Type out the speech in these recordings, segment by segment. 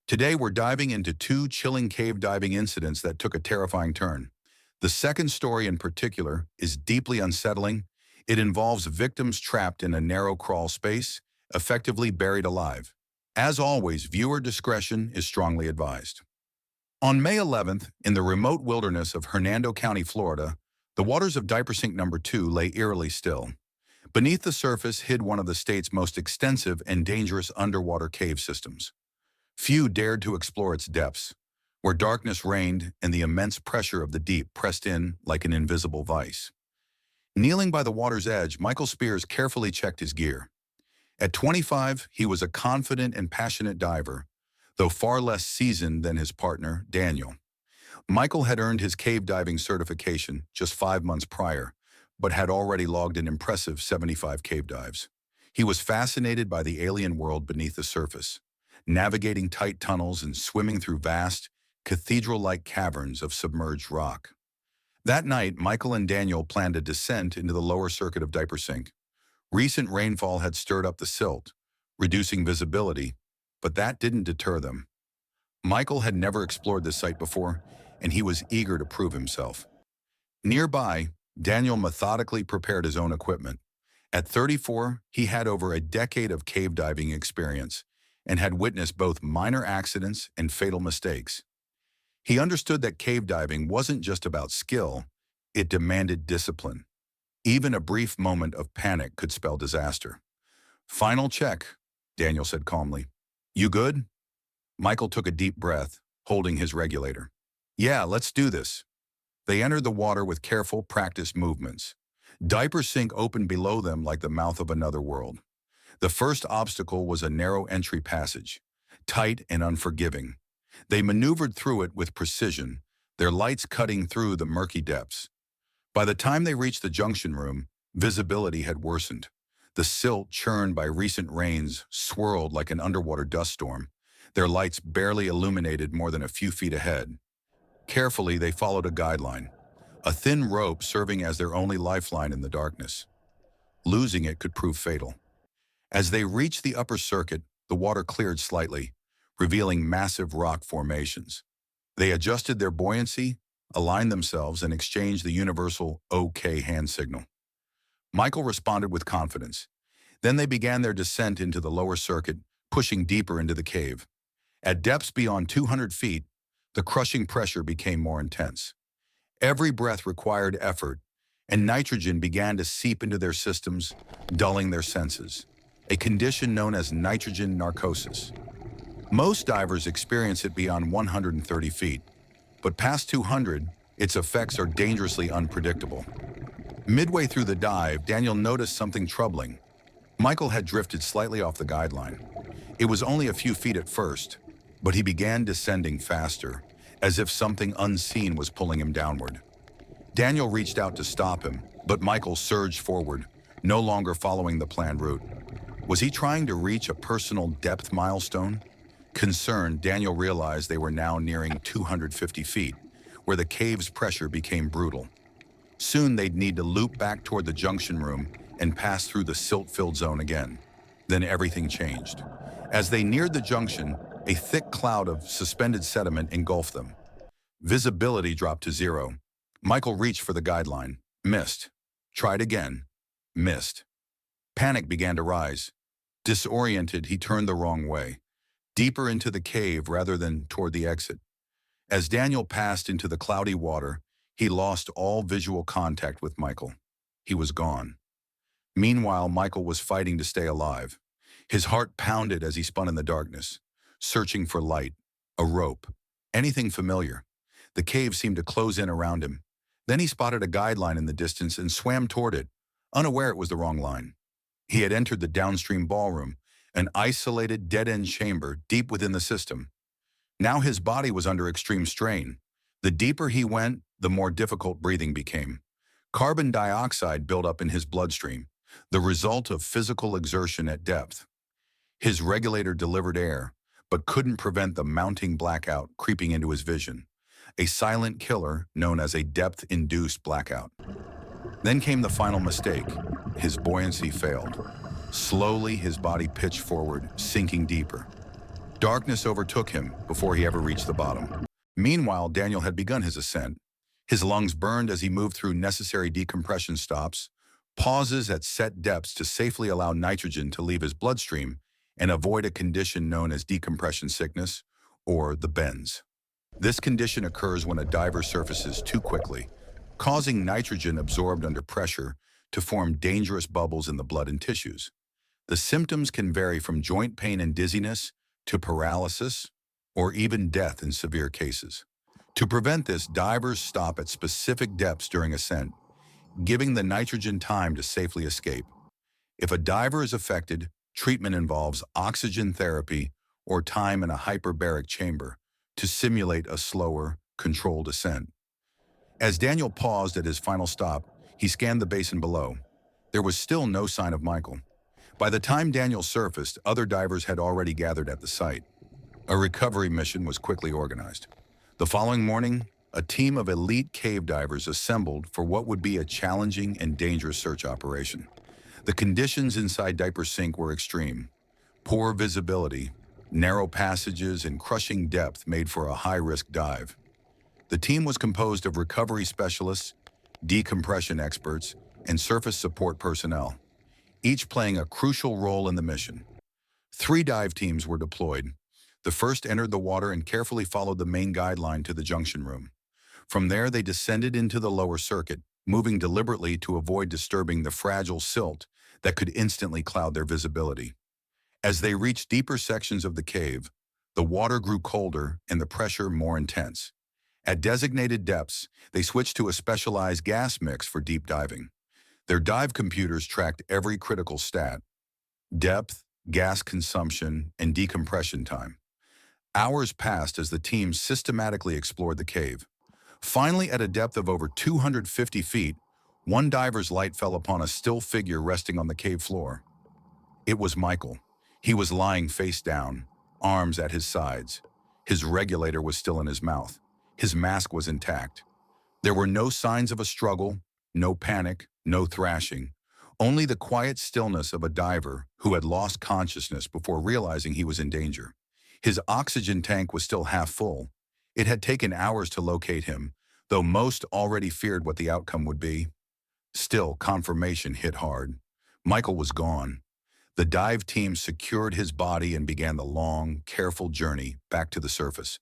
Today, we're diving into two chilling cave diving incidents that took a terrifying turn. The second story in particular is deeply unsettling. It involves victims trapped in a narrow crawl space, effectively buried alive. As always, viewer discretion is strongly advised. On May 11th, in the remote wilderness of Hernando County, Florida, the waters of Diaper Sink number 2 lay eerily still. Beneath the surface hid one of the state's most extensive and dangerous underwater cave systems. Few dared to explore its depths, where darkness reigned and the immense pressure of the deep pressed in like an invisible vice. Kneeling by the water's edge, Michael Spears carefully checked his gear. At 25, he was a confident and passionate diver, though far less seasoned than his partner, Daniel. Michael had earned his cave diving certification just 5 months prior, but had already logged an impressive 75 cave dives. He was fascinated by the alien world beneath the surface, navigating tight tunnels and swimming through vast, cathedral-like caverns of submerged rock. That night, Michael and Daniel planned a descent into the lower circuit of Diaper Sink. Recent rainfall had stirred up the silt, reducing visibility, but that didn't deter them. Michael had never explored this site before, and he was eager to prove himself. Nearby, Daniel methodically prepared his own equipment. At 34, he had over a decade of cave diving experience and had witnessed both minor accidents and fatal mistakes. He understood that cave diving wasn't just about skill, it demanded discipline. Even a brief moment of panic could spell disaster. "Final check," Daniel said calmly. "You good?" Michael took a deep breath, holding his regulator. "Yeah, let's do this." They entered the water with careful, practiced movements. Diaper Sink opened below them like the mouth of another world. The first obstacle was a narrow entry passage, tight and unforgiving. They maneuvered through it with precision, their lights cutting through the murky depths. By the time they reached the junction room, visibility had worsened. The silt, churned by recent rains, swirled like an underwater dust storm. Their lights barely illuminated more than a few feet ahead. Carefully, they followed a guideline, a thin rope serving as their only lifeline in the darkness. Losing it could prove fatal. As they reached the upper circuit, the water cleared slightly, revealing massive rock formations. They adjusted their buoyancy, aligned themselves, and exchanged the universal OK hand signal. Michael responded with confidence. Then they began their descent into the lower circuit, pushing deeper into the cave. At depths beyond 200 feet, the crushing pressure became more intense. Every breath required effort, and nitrogen began to seep into their systems, dulling their senses, a condition known as nitrogen narcosis. Most divers experience it beyond 130 feet, but past 200, its effects are dangerously unpredictable. Midway through the dive, Daniel noticed something troubling. Michael had drifted slightly off the guideline. It was only a few feet at first, but he began descending faster, as if something unseen was pulling him downward. Daniel reached out to stop him, but Michael surged forward, no longer following the planned route. Was he trying to reach a personal depth milestone? Concerned, Daniel realized they were now nearing 250 feet, where the cave's pressure became brutal. Soon they'd need to loop back toward the junction room and pass through the silt-filled zone again. Then everything changed. As they neared the junction, a thick cloud of suspended sediment engulfed them. Visibility dropped to zero. Michael reached for the guideline. Missed. Tried again. Missed. Panic began to rise. Disoriented, he turned the wrong way, deeper into the cave rather than toward the exit. As Daniel passed into the cloudy water, he lost all visual contact with Michael. He was gone. Meanwhile, Michael was fighting to stay alive. His heart pounded as he spun in the darkness, searching for light, a rope, anything familiar. The cave seemed to close in around him. Then he spotted a guideline in the distance and swam toward it, unaware it was the wrong line. He had entered the downstream ballroom, an isolated dead-end chamber deep within the system. Now his body was under extreme strain. The deeper he went, the more difficult breathing became. Carbon dioxide built up in his bloodstream, the result of physical exertion at depth. His regulator delivered air, but couldn't prevent the mounting blackout creeping into his vision, a silent killer known as a depth-induced blackout. Then came the final mistake. His buoyancy failed. Slowly, his body pitched forward, sinking deeper. Darkness overtook him before he ever reached the bottom. Meanwhile, Daniel had begun his ascent. His lungs burned as he moved through necessary decompression stops, pauses at set depths to safely allow nitrogen to leave his bloodstream and avoid a condition known as decompression sickness, or the bends. This condition occurs when a diver surfaces too quickly, causing nitrogen absorbed under pressure to form dangerous bubbles in the blood and tissues. The symptoms can vary from joint pain and dizziness to paralysis or even death in severe cases. To prevent this, divers stop at specific depths during ascent, giving the nitrogen time to safely escape. If a diver is affected, treatment involves oxygen therapy or time in a hyperbaric chamber to simulate a slower, controlled ascent. As Daniel paused at his final stop, he scanned the basin below. There was still no sign of Michael. By the time Daniel surfaced, other divers had already gathered at the site. A recovery mission was quickly organized. The following morning, a team of elite cave divers assembled for what would be a challenging and dangerous search operation. The conditions inside Diaper Sink were extreme. Poor visibility, narrow passages, and crushing depth made for a high-risk dive. The team was composed of recovery specialists, decompression experts, and surface support personnel, each playing a crucial role in the mission. 3 dive teams were deployed. The first entered the water and carefully followed the main guideline to the junction room. From there, they descended into the lower circuit, moving deliberately to avoid disturbing the fragile silt that could instantly cloud their visibility. As they reached deeper sections of the cave, the water grew colder and the pressure more intense. At designated depths, they switched to a specialized gas mix for deep diving. Their dive computers tracked every critical stat: depth, gas consumption, and decompression time. Hours passed as the team systematically explored the cave. Finally, at a depth of over 250 feet, one diver's light fell upon a still figure resting on the cave floor. It was Michael. He was lying face down, arms at his sides. His regulator was still in his mouth. His mask was intact. There were no signs of a struggle, no panic, no thrashing, only the quiet stillness of a diver who had lost consciousness before realizing he was in danger. His oxygen tank was still half full. It had taken hours to locate him, though most already feared what the outcome would be. Still, confirmation hit hard. Michael was gone. The dive team secured his body and began the long, careful journey back to the surface.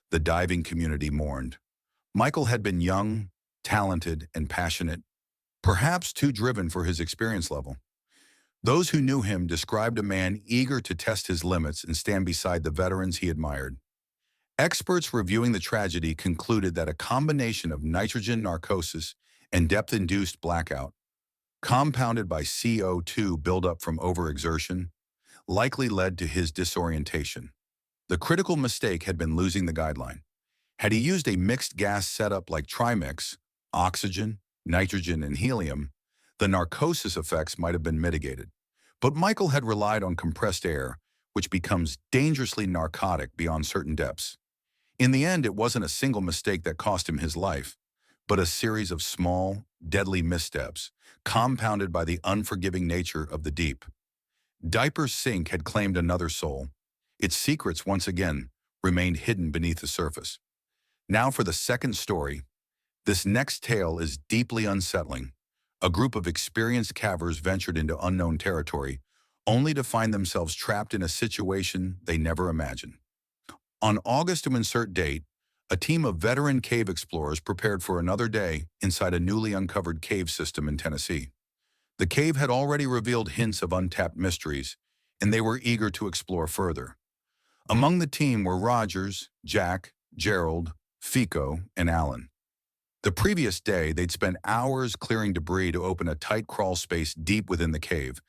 The diving community mourned. Michael had been young, talented, and passionate, perhaps too driven for his experience level. Those who knew him described a man eager to test his limits and stand beside the veterans he admired. Experts reviewing the tragedy concluded that a combination of nitrogen narcosis and depth-induced blackout, compounded by CO2 buildup from overexertion, likely led to his disorientation. The critical mistake had been losing the guideline. Had he used a mixed gas setup like trimix, oxygen, nitrogen, and helium, the narcosis effects might have been mitigated. But Michael had relied on compressed air, which becomes dangerously narcotic beyond certain depths. In the end, it wasn't a single mistake that cost him his life, but a series of small, deadly missteps, compounded by the unforgiving nature of the deep. Diaper Sink had claimed another soul. Its secrets, once again, remained hidden beneath the surface. Now for the second story. This next tale is deeply unsettling. A group of experienced cavers ventured into unknown territory, only to find themselves trapped in a situation they never imagined. On August to insert date, a team of veteran cave explorers prepared for another day inside a newly uncovered cave system in Tennessee. The cave had already revealed hints of untapped mysteries, and they were eager to explore further. Among the team were Rogers, Jack, Gerald, Fico, and Alan. The previous day, they'd spent hours clearing debris to open a tight crawl space deep within the cave.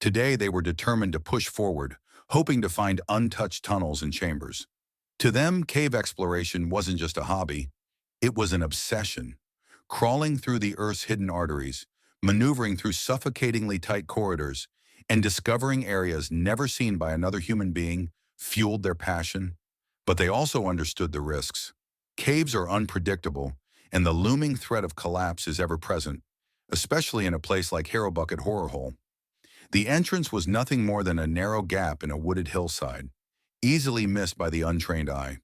Today, they were determined to push forward, hoping to find untouched tunnels and chambers. To them, cave exploration wasn't just a hobby, it was an obsession. Crawling through the Earth's hidden arteries, maneuvering through suffocatingly tight corridors, and discovering areas never seen by another human being fueled their passion. But they also understood the risks. Caves are unpredictable, and the looming threat of collapse is ever present, especially in a place like Herobucket Horror Hole. The entrance was nothing more than a narrow gap in a wooded hillside. easily missed by the untrained eye.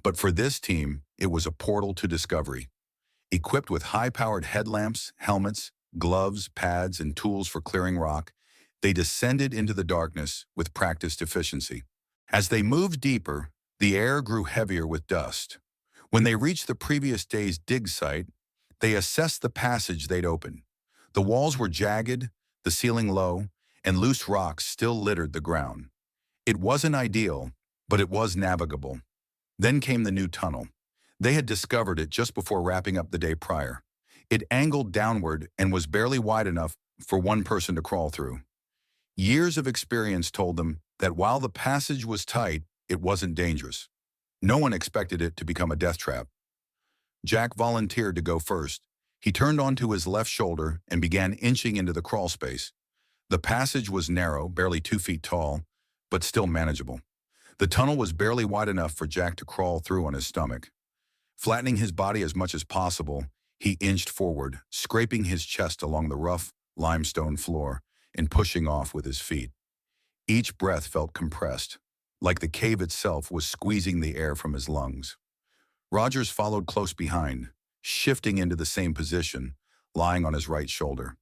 But for this team, it was a portal to discovery. Equipped with high-powered headlamps, helmets, gloves, pads, and tools for clearing rock, they descended into the darkness with practiced efficiency. As they moved deeper, the air grew heavier with dust. When they reached the previous day's dig site, they assessed the passage they'd opened. The walls were jagged, the ceiling low, and loose rocks still littered the ground. It wasn't ideal, but it was navigable. Then came the new tunnel. They had discovered it just before wrapping up the day prior. It angled downward and was barely wide enough for one person to crawl through. Years of experience told them that while the passage was tight, it wasn't dangerous. No one expected it to become a death trap. Jack volunteered to go first. He turned onto his left shoulder and began inching into the crawl space. The passage was narrow, barely 2 feet tall, but still manageable. The tunnel was barely wide enough for Jack to crawl through on his stomach. Flattening his body as much as possible, he inched forward, scraping his chest along the rough limestone floor and pushing off with his feet. Each breath felt compressed, like the cave itself was squeezing the air from his lungs. Rogers followed close behind, shifting into the same position, lying on his right shoulder.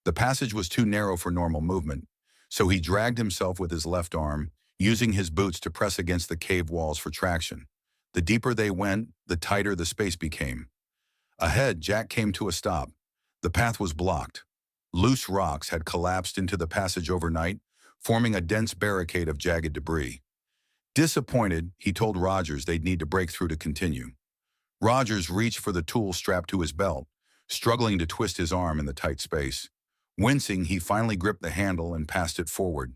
The passage was too narrow for normal movement, so he dragged himself with his left arm, using his boots to press against the cave walls for traction. The deeper they went, the tighter the space became. Ahead, Jack came to a stop. The path was blocked. Loose rocks had collapsed into the passage overnight, forming a dense barricade of jagged debris. Disappointed, he told Rogers they'd need to break through to continue. Rogers reached for the tool strapped to his belt, struggling to twist his arm in the tight space. Wincing, he finally gripped the handle and passed it forward.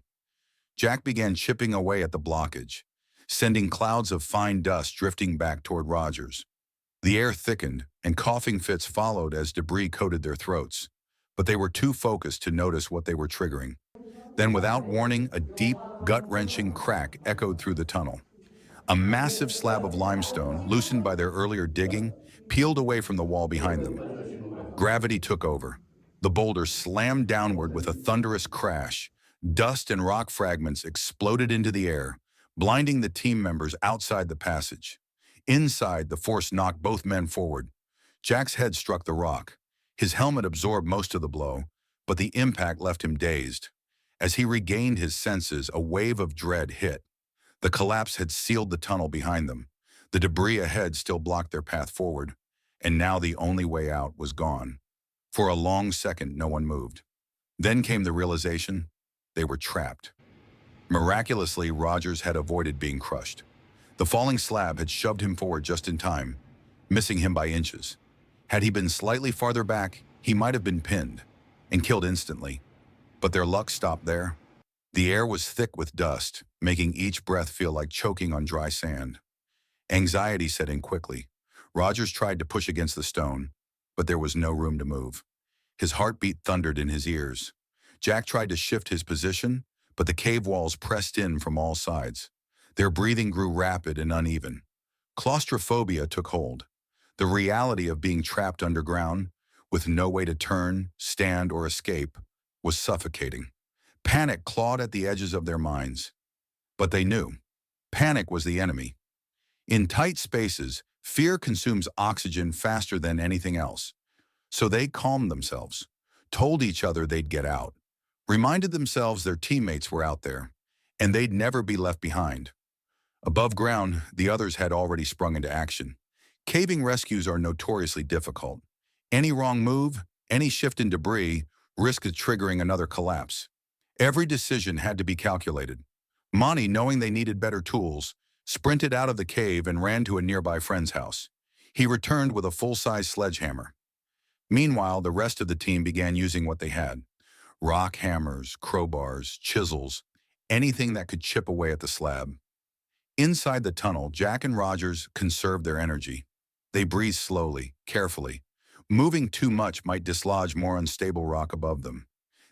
Jack began chipping away at the blockage, sending clouds of fine dust drifting back toward Rogers. The air thickened, and coughing fits followed as debris coated their throats, but they were too focused to notice what they were triggering. Then, without warning, a deep, gut-wrenching crack echoed through the tunnel. A massive slab of limestone, loosened by their earlier digging, peeled away from the wall behind them. Gravity took over. The boulder slammed downward with a thunderous crash. Dust and rock fragments exploded into the air, blinding the team members outside the passage. Inside, the force knocked both men forward. Jack's head struck the rock. His helmet absorbed most of the blow, but the impact left him dazed. As he regained his senses, a wave of dread hit. The collapse had sealed the tunnel behind them. The debris ahead still blocked their path forward, and now the only way out was gone. For a long second, no one moved. Then came the realization they were trapped. Miraculously, Rogers had avoided being crushed. The falling slab had shoved him forward just in time, missing him by inches. Had he been slightly farther back, he might have been pinned and killed instantly. But their luck stopped there. The air was thick with dust, making each breath feel like choking on dry sand. Anxiety set in quickly. Rogers tried to push against the stone, but there was no room to move. His heartbeat thundered in his ears. Jack tried to shift his position, but the cave walls pressed in from all sides. Their breathing grew rapid and uneven. Claustrophobia took hold. The reality of being trapped underground, with no way to turn, stand, or escape, was suffocating. Panic clawed at the edges of their minds. But they knew. Panic was the enemy. In tight spaces, fear consumes oxygen faster than anything else. So they calmed themselves, told each other they'd get out, reminded themselves their teammates were out there, and they'd never be left behind. Above ground, the others had already sprung into action. Caving rescues are notoriously difficult. Any wrong move, any shift in debris, risked triggering another collapse. Every decision had to be calculated. Monty, knowing they needed better tools, sprinted out of the cave and ran to a nearby friend's house. He returned with a full-size sledgehammer. Meanwhile, the rest of the team began using what they had: rock hammers, crowbars, chisels, anything that could chip away at the slab. Inside the tunnel, Jack and Rogers conserved their energy. They breathed slowly, carefully. Moving too much might dislodge more unstable rock above them.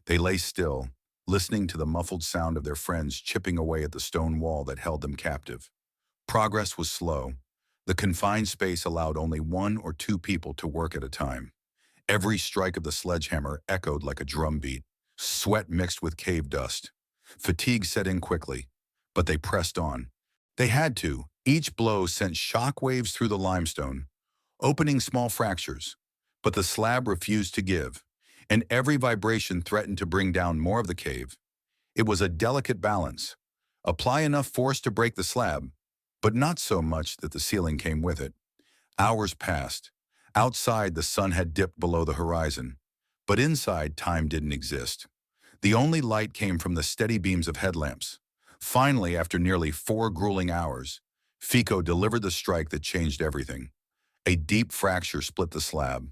They lay still, listening to the muffled sound of their friends chipping away at the stone wall that held them captive. Progress was slow. The confined space allowed only 1 or 2 people to work at a time. Every strike of the sledgehammer echoed like a drumbeat. Sweat mixed with cave dust. Fatigue set in quickly, but they pressed on. They had to. Each blow sent shock waves through the limestone, opening small fractures. But the slab refused to give, and every vibration threatened to bring down more of the cave. It was a delicate balance. Apply enough force to break the slab, but not so much that the ceiling came with it. Hours passed. Outside, the sun had dipped below the horizon, but inside, time didn't exist. The only light came from the steady beams of headlamps. Finally, after nearly 4 grueling hours, Fico delivered the strike that changed everything. A deep fracture split the slab.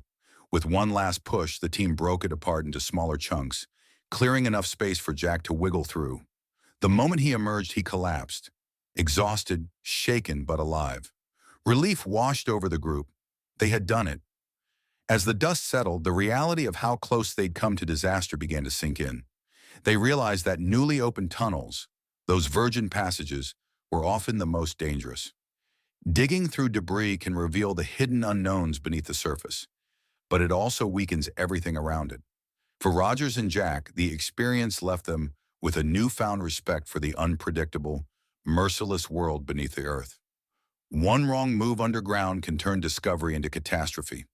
With one last push, the team broke it apart into smaller chunks, clearing enough space for Jack to wiggle through. The moment he emerged, he collapsed, exhausted, shaken, but alive. Relief washed over the group. They had done it. As the dust settled, the reality of how close they'd come to disaster began to sink in. They realized that newly opened tunnels, those virgin passages, were often the most dangerous. Digging through debris can reveal the hidden unknowns beneath the surface, but it also weakens everything around it. For Rogers and Jack, the experience left them with a newfound respect for the unpredictable, merciless world beneath the earth. One wrong move underground can turn discovery into catastrophe.